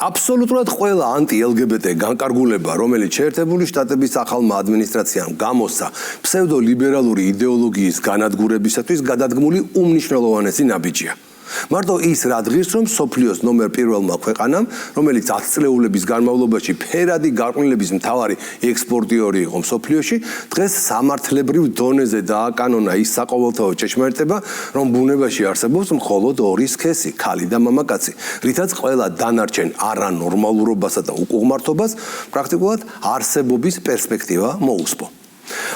აბსოლუტურად ყველა ანტი-LGBT განკარგულება, რომელიც შეერთებული შტატების ახალმა ადმინისტრაციამ გამოსცა ფსევდოლიბერალური იდეოლოგიის განადგურებისათვის გადადგმული უმნიშვნელოვანესი ნაბიჯია. მარტო ის რადგის, რომ სოფლიოს ნომერ პირველმა ქვეყანამ, რომელიც 10 წლეულების განმავლობაში ფერადი გარყვნილების მთავარი ექსპორტიორი იყო მსოფლიოში, დღეს სამართლებრივ დონეზე დააკანონა ის საყოველთაო ჭეშმარიტება, რომ ბუნებაში არსებობს მხოლოდ ორი სქესი, ქალი და მამაკაცი, რითაც ყველა დანარჩენ არანორმალურობასა და უკუღმართობას პრაქტიკულად არსებობის პერსპექტივა მოუსპო.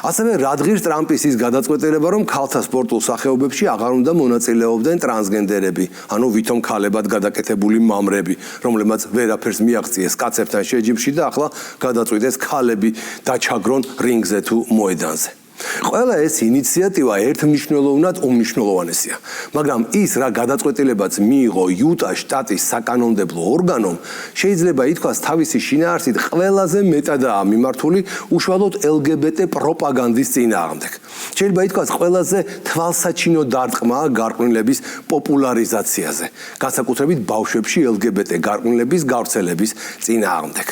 ასევე რადგის ტრამპის ის გადაწყვეტილება, რომ ქალთა სპორტულ სახეობებში აღარ უნდა მონაწილეობდნენ ტრანსგენდერები, ანუ ვითომ ქალებად გადაკეთებული მამრები, რომლებმაც ვერაფერს მიაღწიეს კაცებთან შეჯიბრში და ახლა გადაწყვიტეს ქალები დაჩაგრონ რინგზე თუ მოედანზე. ყველა ეს ინიციატივა ერთმნიშვნელოვნად უმნიშვნელოვანესია, მაგრამ ის რა გადაწყვეტილებაც მიიღო იუტა შტატის საკანონმდებლო ორგანომ, შეიძლება ითქვას თავისი შინაარსით ყველაზე მეტადაა მიმართული უშუალოდ LGBT პროპაგანდის წინააღმდეგ. შეიძლება ითქვას ყველაზე თვალსაჩინო დარტყმაა გარყვნილების პოპულარიზაციაზე, განსაკუთრებით ბავშვებში LGBT გარყვნილების გავრცელების წინააღმდეგ.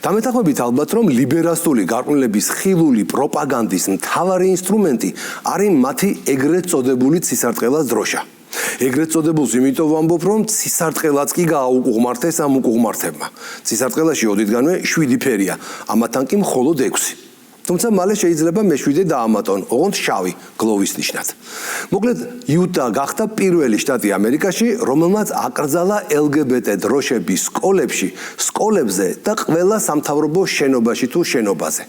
დამეთანხმებით ალბათ, რომ ლიბერასტული გარყვნილების ხილული პროპაგანდის მთავარი ინსტრუმენტი არის მათი ეგრეთ წოდებული ცისარტყელას დროშა. ეგრეთ წოდებულს იმიტომ ვამბობ, რომ ცისარტყელაც კი გააუკუღმართეს ამ უკუღმართებმა. ცისარტყელაში ოდითგანვე 7 ფერია, ამათან კი მხოლოდ 6. თუმცა მალე შეიძლება მე-7 დაამატონ, ოღონდ შავი, გლოვის ნიშნად. მოკლედ, იუტა გახდა პირველი შტატი ამერიკაში, რომელმაც აკრძალა LGBT დროშები სკოლებზე და ყველა სამთავრობო შენობაში თუ შენობაზე.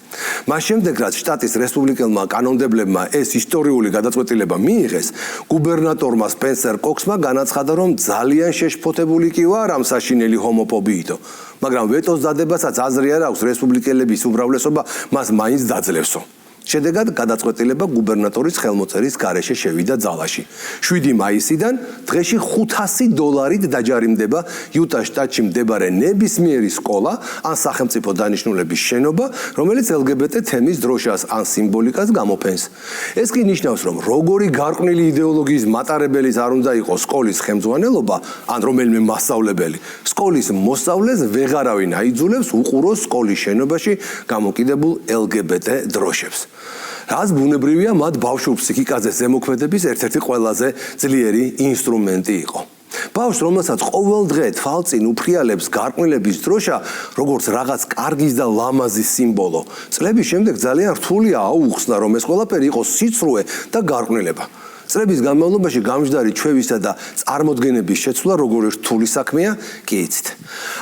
მას შემდეგ, რაც შტატის რესპუბლიკელმა კანონმდებლებმა ეს ისტორიული გადაწყვეტილება მიიღეს, გუბერნატორმა სპენსერ კოქსმა განაცხადა, რომ ძალიან შეშფოთებული კი ვარ ამ საშინელი ჰომოფობიითო, მაგრამ ვეტოს დადებასაც აზრი არ აქვს რესპუბლიკელების უმრავლესობა მას მაინც დაძლევსო. შედეგად გადაწყვეტილება გუბერნატორის ხელმოწერის გარეშე შევიდა ძალაში. 7 მაისიდან დღეში $500 დაჯარიმდება იუტა შტატში მდებარე ნებისმიერი სკოლა ან სახელმწიფო დანიშნულების შენობა, რომელიც LGBT თემის დროშას ან სიმბოლიკას გამოფენს. ეს კი ნიშნავს, რომ როგორი გარყვნილი იდეოლოგიის მატარებელიც არ უნდა იყოს სკოლის ხელმძღვანელობა ან რომელიმე მასწავლებელი, სკოლის მოსწავლეს ვეღარავინ აიძულებს უყუროს სკოლის შენობაში გამოკიდებულ LGBT დროშებს. რაც ბუნებრივია, მათ ბავშვურ ფსიქიკაზე ზემოქმედების ერთ-ერთი ყველაზე ძლიერი ინსტრუმენტი იყო. ბავშვს, რომელსაც ყოველ დღე თვალწინ უფრიალებს გარყვნილების დროშა, როგორც რაღაც კარგის და ლამაზის სიმბოლო, წლების შემდეგ ძალიან რთულია აუხსნა, რომ ეს ყველაფერი იყო სიცრუე და გარყვნილება. წლების განმავლობაში გამჯდარი ჩვევისა და წარმოდგენების შეცვლა როგორი რთული საქმეა, კი იცით.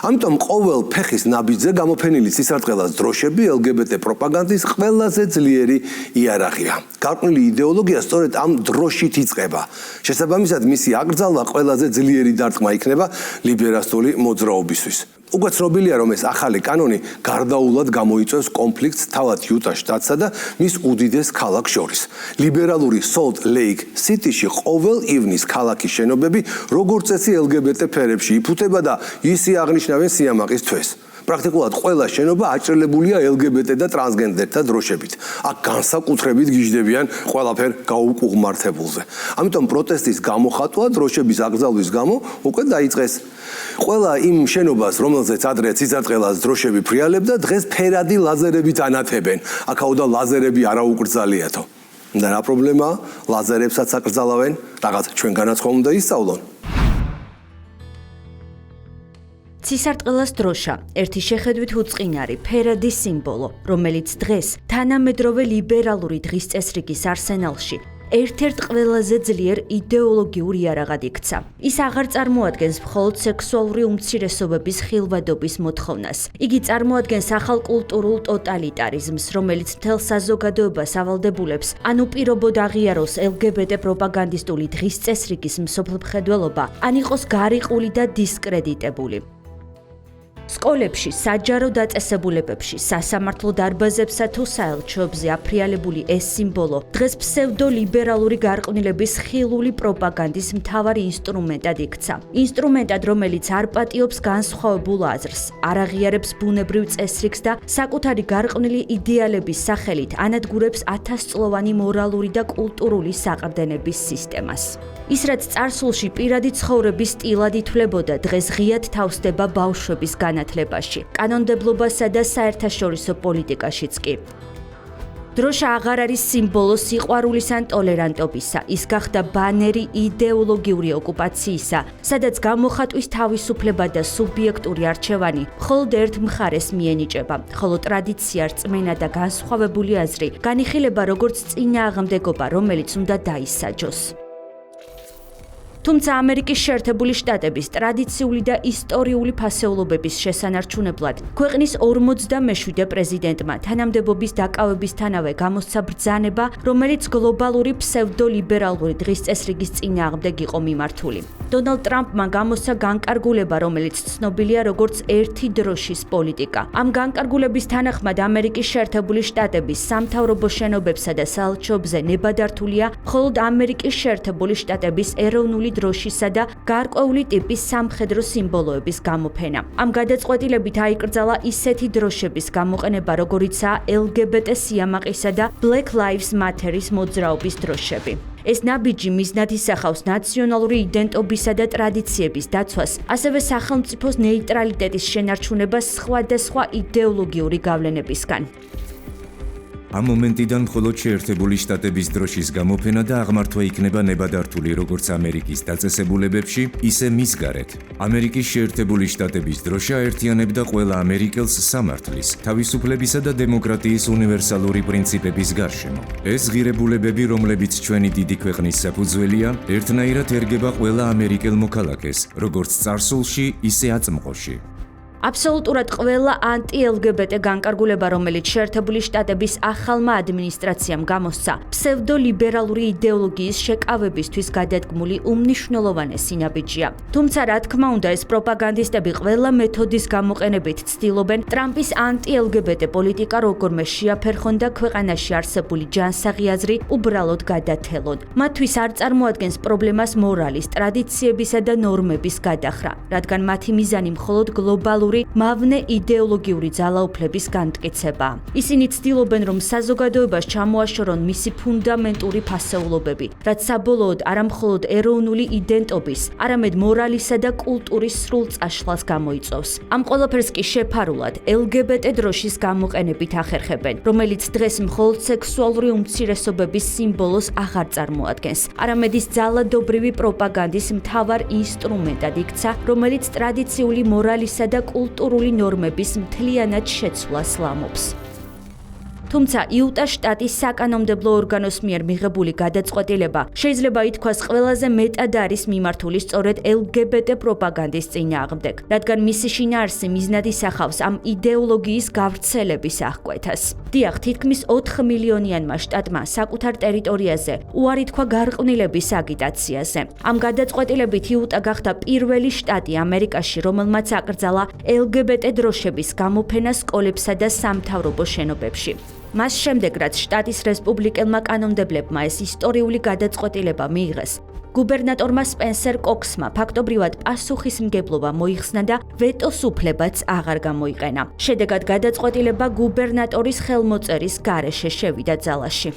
ამიტომ ყოველ ფეხის ნაბიჯზე გამოფენილი ცისარტყელას დროშები LGBT პროპაგანდის ყველაზე ძლიერი იარაღია. გარყვნილი იდეოლოგია სწორედ ამ დროშით იწყება. შესაბამისად, მისი აკრძალვა ყველაზე ძლიერი დარტყმა იქნება ლიბერასტული მოძრაობისთვის. უკვე ცნობილია, რომ ეს ახალი კანონი გარდაულად გამოიწვევს კონფლიქტს თავად იუტა შტატსა და მის უდიდეს ქალაქს შორის. ლიბერალური Salt Lake City-ში ყოველ ივნის ქალაქის შენობები როგორც წესი LGBT ფერებში იფუთება და ისე აღნიშნავენ სიამაყის თვეს. პრაქტიკულად ყველა შენობა აჭრელებულია LGBT და ტრანსგენდერთა დროშებით. აქ განსაკუთრებით გიждდებიან ყველაფერ გაუკუღმართებულზე. ამიტომ პროტესტის გამოხატვა დროშების აკრძალვის გამო უკვე დაიწყეს. ყველა იმ შენობას, რომელზეც ადრე ცისარტყელას დროშები ფრიალებდა, დღეს ფერადი ლაზერებით ანათებენ. აქაოდა ლაზერები არა უკრძალიათო. და რა პრობლემაა? ლაზერებსაც აკრძალავენ, რაღაც ჩვენგანაც ხომ უნდა ისწავლონ. ცისარტყელას დროშა, ერთი შეხედვით უწყინარი, ფერადი სიმბოლო, რომელიც დღეს თანამედროვე ლიბერალური დღის წესრიგის არსენალში ერთ-ერთ ყველაზე ძლიერ იდეოლოგიურ იარაღად იქცა. ის აღარ წარმოადგენს მხოლოდ სექსუალური უმცირესობების ხილვადობის მოთხოვნას. იგი წარმოადგენს ახალ კულტურულ ტოტალიტარიზმს, რომელიც მთელ საზოგადოებას ავალდებულებს, ან უპირობოდ აღიაროს LGBT პროპაგანდისტული დღის წესრიგის მსოფლმხედველობა, ან იყოს გარიყული და დისკრედიტებული. სკოლებში, საჯარო დაწესებულებებში, სასამართლო დარბაზებსა თუ საელჩოებზე აფრიალებული ეს სიმბოლო დღეს ფსევდოლიბერალური გარყვნილების ხილული პროპაგანდის მთავარი ინსტრუმენტად იქცა. ინსტრუმენტად, რომელიც არ პატიობს განსხვავებულ აზრს, არ აღიარებს ბუნებრივ წესრიგს და საკუთარი გარყვნილი იდეალების სახელით ანადგურებს ათასწლოვანი მორალური და კულტურული საყრდენების სისტემას. ის, რაც წარსულში პირადი ცხოვრების სტილად ითვლებოდა, დღეს ღიად თავსდება ბავშვების განათლებაში, კანონმდებლობასა და საერთაშორისო პოლიტიკაშიც კი. დროშა აღარ არის სიმბოლო სიყვარულის ან ტოლერანტობისა, ის გახდა ბანერი იდეოლოგიური ოკუპაციისა, სადაც გამოხატვის თავისუფლება და სუბიექტური არჩევანი მხოლოდ ერთ მხარეს მიენიჭება, ხოლო ტრადიცია, რწმენა და განსხვავებული აზრი განიხილება როგორც წინააღმდეგობა, რომელიც უნდა დაისაჯოს. თუმცა ამერიკის შეერთებული შტატების ტრადიციული და ისტორიული ფასეულობების შესანარჩუნებლად ქვეყნის 47 პრეზიდენტმა თანამდებობის დაკავებისთანავე გამოსცა ბრძანება, რომელიც გლობალური ფსევდოლიბერალური დღის წესრიგის წინააღმდეგ იყო მიმართული. დონალდ ტრამპმა გამოსცა განკარგულება, რომელიც ცნობილია როგორც ერთი დროშის პოლიტიკა. ამ განკარგულების თანახმად ამერიკის შეერთებული შტატების სამთავრობო შენობებსა და საელჩოებზე ნებადართულია მხოლოდ ამერიკის შეერთებული შტატების ეროვნული დროშისა და გარკვეული ტიპის სამხედრო სიმბოლოების გამოფენა. ამ გადაწყვეტილებით აიკრძალა ისეთი დროშების გამოყენება, როგორიცაა LGBT სიამაყისა და Black Lives Matter-ის მოძრაობის დროშები. ეს ნაბიჯი მიზნად ისახავს ნაციონალური იდენტობისა და ტრადიციების დაცვას, ასევე სახელმწიფოს ნეიტრალიტეტის შენარჩუნებას სხვადასხვა იდეოლოგიური გავლენებისგან. ამ მომენტიდან მხოლოდ შეერთებული შტატების დროშის გამოფენა და აღმართვა იქნება ნებადართული როგორც ამერიკის დაწესებულებებში, ისე მის გარეთ. ამერიკის შეერთებული შტატების დროშა აერთიანებდა ყველა ამერიკელს სამართლის, თავისუფლებისა და დემოკრატიის უნივერსალური პრინციპების გარშემო. ეს ღირებულებები, რომლებიც ჩვენი დიდი ქვეყნის საფუძველია, ერთნაირად ერგება ყველა ამერიკელ მოქალაქეს, როგორც წარსულში, ისე აწმყოში. აბსოლუტურად ყველა ანტი-LGBT განკარგულება, რომელიც შეერთებული შტატების ახალმა ადმინისტრაციამ გამოსცა, ფსევდოლიბერალური იდეოლოგიის შეკავებისთვის გადადგმული უმნიშვნელოვანესი ნაბიჯია. თუმცა, რა თქმა უნდა, ეს პროპაგანდისტები ყველა მეთოდის გამოყენებით ცდილობენ ტრამპის ანტი-LGBT პოლიტიკა როგორმე შეაფერხონ და ქვეყანაში არსებული ჯანსაღი აზრი უბრალოდ გადათელონ. მათთვის არ წარმოადგენს პრობლემას მორალის, ტრადიციებისა და ნორმების გადახრა, რადგან მათი მიზანი მხოლოდ გლობალური მავნე იდეოლოგიური ძალაუფლების განმტკიცებაა. ისინი ცდილობენ, რომ საზოგადოებას ჩამოაშორონ მისი ფუნდამენტური ფასეულობები, რაც საბოლოოდ არა მხოლოდ ეროვნული იდენტობის, არამედ მორალისა და კულტურის სრულ წაშლას გამოიწვევს. ამ ყველაფერს კი შეფარულად LGBT დროშის გამოყენებით ახერხებენ, რომელიც დღეს მხოლოდ სექსუალური უმცირესობების სიმბოლოს აღარ წარმოადგენს, არამედ ის ძალადობრივი პროპაგანდის მთავარ ინსტრუმენტად იქცა, რომელიც ტრადიციული მორალისა და კულტურული ნორმების მთლიანად შეცვლას ლამობს. თუმცა იუტას შტატის საკანონმდებლო ორგანოს მიერ მიღებული გადაწყვეტილება შეიძლება ითქვას ყველაზე მეტად არის მიმართული სწორედ LGBT პროპაგანდის წინააღმდეგ, რადგან მისი შინაარსი მიზნად ისახავს ამ იდეოლოგიის გავრცელების აღკვეთას. დიახ, თითქმის 4 მილიონიანმა შტატმა საკუთარ ტერიტორიაზე უარი თქვა გარყვნილების აგიტაციაზე. ამ გადაწყვეტილებით იუტა გახდა პირველი შტატი ამერიკაში, რომელმაც აკრძალა LGBT დროშების გამოფენა სკოლებსა და სამთავრობო შენობებში. მას შემდეგ, რაც შტატის რესპუბლიკელმა კანონმდებლებმა ეს ისტორიული გადაწყვეტილება მიიღეს, გუბერნატორმა სპენსერ კოქსმა ფაქტობრივად პასუხისმგებლობა მოიხსნა და ვეტოს უფლებაც აღარ გამოიყენა. შედეგად გადაწყვეტილება გუბერნატორის ხელმოწერის გარეშე შევიდა ძალაში.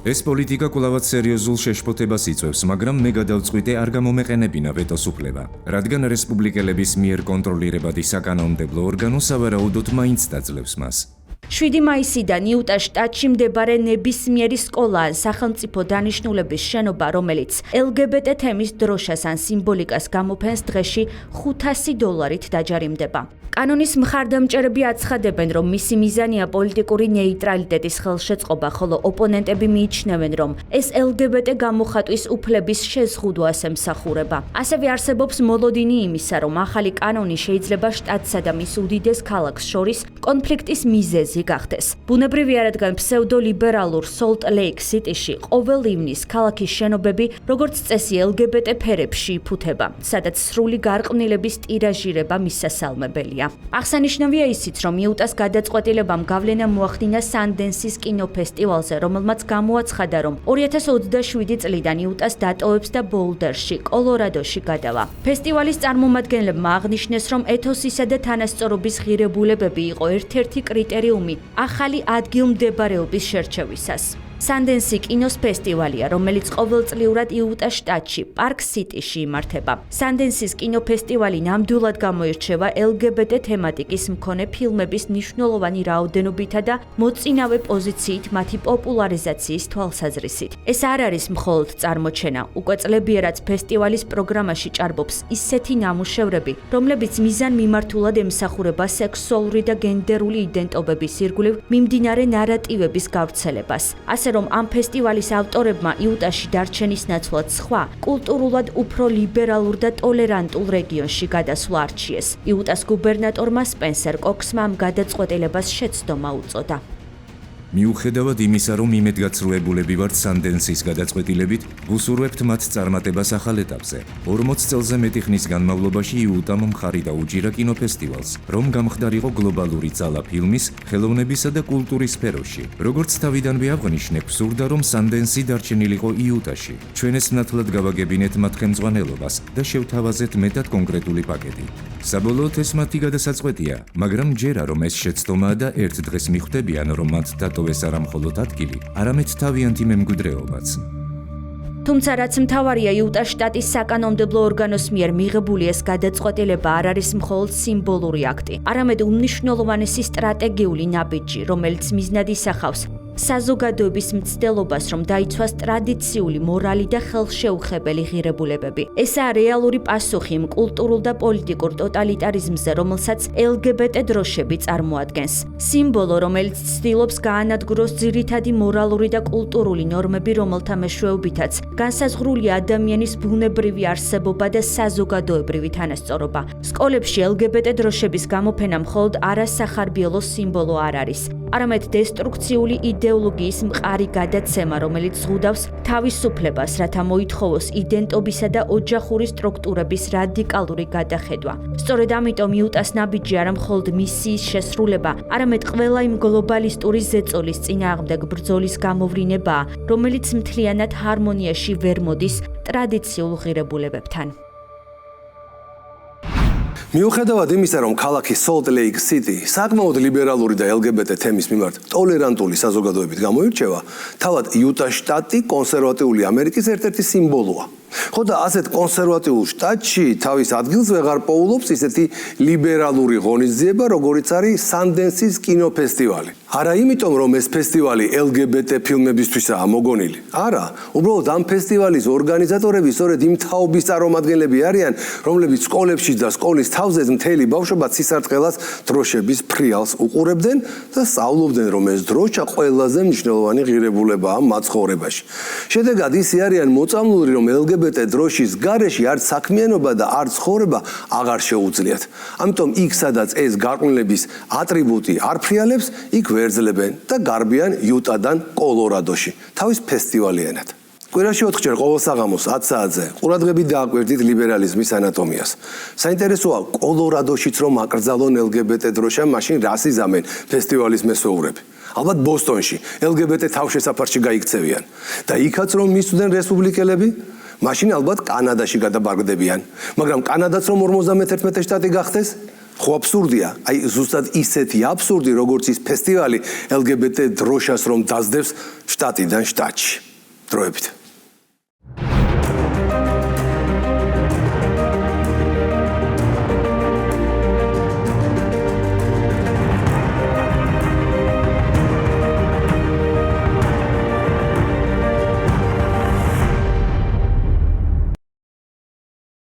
ეს პოლიტიკა კვლავაც სერიოზულ შეშფოთებას იწვევს, მაგრამ მე გადავწყვიტე არ გამომეყენებინა ვეტოს უფლება, რადგან რესპუბლიკელების მიერ კონტროლირებადი საკანონმდებლო ორგანო სავარაუდოდ მაინც დაძლევს მას. 7 მაისიდან იუტას შტატში მდებარე ნებისმიერი სკოლა ან სახელმწიფო დანიშნულების შენობა, რომელიც LGBT თემის დროშას ან სიმბოლიკას გამოფენს, დღეში $500 დაჯარიმდება. კანონის მხარდამჭერები აცხადებენ, რომ მისი მიზანია პოლიტიკური ნეიტრალიტეტის ხელშეწყობა, ხოლო ოპონენტები მიიჩნევენ, რომ ეს LGBT გამოხატვის უფლების შეზღუდვას ემსახურება. ასევე არსებობს მოლოდინი იმისა, რომ ახალი კანონი შეიძლება შტატსა და მის უდიდეს ქალაქს შორის კონფლიქტის მიზეზი გახდეს. ბუნებრივია, რადგან ფსევდოლიბერალურ Salt Lake City-ში ყოველ ივნის ქალაქის შენობები, როგორც წესი, LGBT ფერებში იფუთება, სადაც სრული გარყვნილების ტირაჟირება მისასალმებელია. აღსანიშნავია ისიც, რომ იუტას გადაწყვეტილებამ გავლენა მოახდინა Sundance-ის კინოფესტივალზე, რომელმაც გამოაცხადა, რომ 2027 წლიდან იუტას დატოვებს და ბოულდერში, კოლორადოში გადავა. ფესტივალის წარმომადგენლებმა აღნიშნეს, რომ ეთოსისა და თანასწორობის ღირებულებები იყო ერთ-ერთი კრიტერიუმი ახალი ადგილმდებარეობის შერჩევისას. Sundance კინოს ფესტივალია, რომელიც ყოველწლიურად იუტას შტატში, პარკ სიტიში იმართება. Sundance-ის კინოფესტივალი ნამდვილად გამოირჩევა LGBT თემატიკის მქონე ფილმების მნიშვნელოვანი რაოდენობითა და მოწინავე პოზიციით მათი პოპულარიზაციის თვალსაზრისით. ეს არ არის მხოლოდ წარმოჩენა, უკვე წლებიერად ფესტივალის პროგრამაში ჭარბობს ისეთი ნამუშევრები, რომლებიც მიზანმიმართულად ემსახურება სექსუალური და გენდერული იდენტობების ირგვლივ მიმდინარე ნარატივების გავრცელებას. რომ ამ ფესტივალის ავტორებმა იუტაში დარჩენის ნაცვლად სხვა, კულტურულად უფრო ლიბერალურ და ტოლერანტულ რეგიონში გადასვლა არჩიეს. იუტას გუბერნატორმა სპენსერ კოქსმა ამ გადაწყვეტილებას შეცდომა უწოდა. მიუხედავად იმისა, რომ იმედგაცრუებულები ვართ Sundance-ის გადაწყვეტილებით, ვუსურვებთ მათ წარმატებას ახალ ეტაპზე. 40 წელზე მეტი ხნის განმავლობაში იუტამ მხარი დაუჭირა კინოფესტივალს, რომ გამხდარიყო გლობალური ძალა ფილმის, ხელოვნებისა და კულტურის სფეროში. როგორც თავიდანვე აღნიშნე, გვსურდა, რომ Sundance-ი დარჩენილიყო იუტაში. ჩვენ ეს ნათლად გავაგებინეთ მათ ხელმძღვანელობას და შევთავაზეთ მეტად კონკრეტული პაკეტი. საბოლოოდ ეს მათი გადასაწყვეტია, მაგრამ ჯერა რომ ეს შეცდომაა და ერთ დღეს მიხვდებიან, რომ მათ დატოვეს არა მხოლოდ ადგილი, არამედ თავიანთი მემკვიდრეობაც. თუმცა რაც მთავარია, იუტას შტატის საკანონმდებლო ორგანოს მიერ მიღებული ეს გადაწყვეტილება არ არის მხოლოდ სიმბოლური აქტი, არამედ უმნიშვნელოვანესი სტრატეგიული ნაბიჯი, რომელიც მიზნად ისახავს საზოგადოების მცდელობას, რომ დაიცვას ტრადიციული მორალი და ხელშეუხებელი ღირებულებები. ესაა რეალური პასუხი იმ კულტურულ და პოლიტიკურ ტოტალიტარიზმზე, რომელსაც LGBT დროშები წარმოადგენს. სიმბოლო, რომელიც ცდილობს გაანადგუროს ძირითადი მორალური და კულტურული ნორმები, რომელთა მეშვეობითაც განსაზღვრულია ადამიანის ბუნებრივი არსებობა და საზოგადოებრივი თანასწორობა. სკოლებში LGBT დროშების გამოფენა მხოლოდ არასახარბიელო სიმბოლო არ არის, არამედ დესტრუქციული იდეოლოგიის მყარი გადაცემა, რომელიც ზღუდავს თავისუფლებას, რათა მოითხოვოს იდენტობისა და ოჯახური სტრუქტურების რადიკალური გადახედვა. სწორედ ამიტომ იუტას ნაბიჯი არა მხოლოდ მისიის შესრულება, არამედ ყველა იმ გლობალისტური ზეწოლის წინააღმდეგ ბრძოლის გამოვლინებაა, რომელიც მთლიანად ჰარმონიაში ვერ მოდის ტრადიციულ ღირებულებებთან. მიუხედავად იმისა, რომ ქალაქი Salt Lake City საკმაოდ ლიბერალური და LGBT თემის მიმართ ტოლერანტული საზოგადოებით გამოირჩევა, თავად იუტას შტატი კონსერვატიული ამერიკის ერთ-ერთი სიმბოლოა. ხო და ასეთ კონსერვატიულ შტატში თავის ადგილს ვეღარ პოულობს ისეთი ლიბერალური ღონისძიება, როგორიც არის Sundance-ის კინოფესტივალი. არა იმიტომ, რომ ეს ფესტივალი LGBT ფილმებისთვისაა მოგონილი. არა, უბრალოდ ამ ფესტივალის ორგანიზატორები სწორედ იმ თაობის წარმომადგენლები არიან, რომლებიც სკოლებში და სკოლის თავზე მთელი ბავშვობა ცისარტყელას დროშების ფრიალს უყურებდნენ და სწავლობდნენ, რომ ეს დროშა ყველაზე მნიშვნელოვანი ღირებულებაა მათ ცხოვრებაში. შედეგად ისე არიან მოწამლული, რომ LGBT დროშის გარეშე არც საქმიანობა და არც ცხოვრება აღარ შეუძლიათ. ამიტომ იქ, სადაც ეს გარყვნილების ატრიბუტი არ ფრიალებს, იქ ვერძლებენ და გარბიან იუტადან კოლორადოში, თავის ფესტივალიანად. კვირაში 4 ჯერ ყოველ საღამოს 10 საათზე ყურადღებით დააკვირდით ლიბერალიზმის ანატომიას. საინტერესოა, კოლორადოშიც რომ აკრძალონ LGBT დროშა, მაშინ რას იზამენ ფესტივალის მესვეურები? ალბათ ბოსტონში LGBT თავშესაფარში გაიქცევიან და იქაც რომ მისვდნენ რესპუბლიკელები, მაშინ ალბათ კანადაში გადაბარგდებიან. მაგრამ კანადაც რომ 51 შტატი გახდეს, ხო აბსურდია, აი ზუსტად ისეთი აბსურდი, როგორც ის ფესტივალი LGBT დროშას რომ დაძდებს შტატიდან შტატში. დროებით.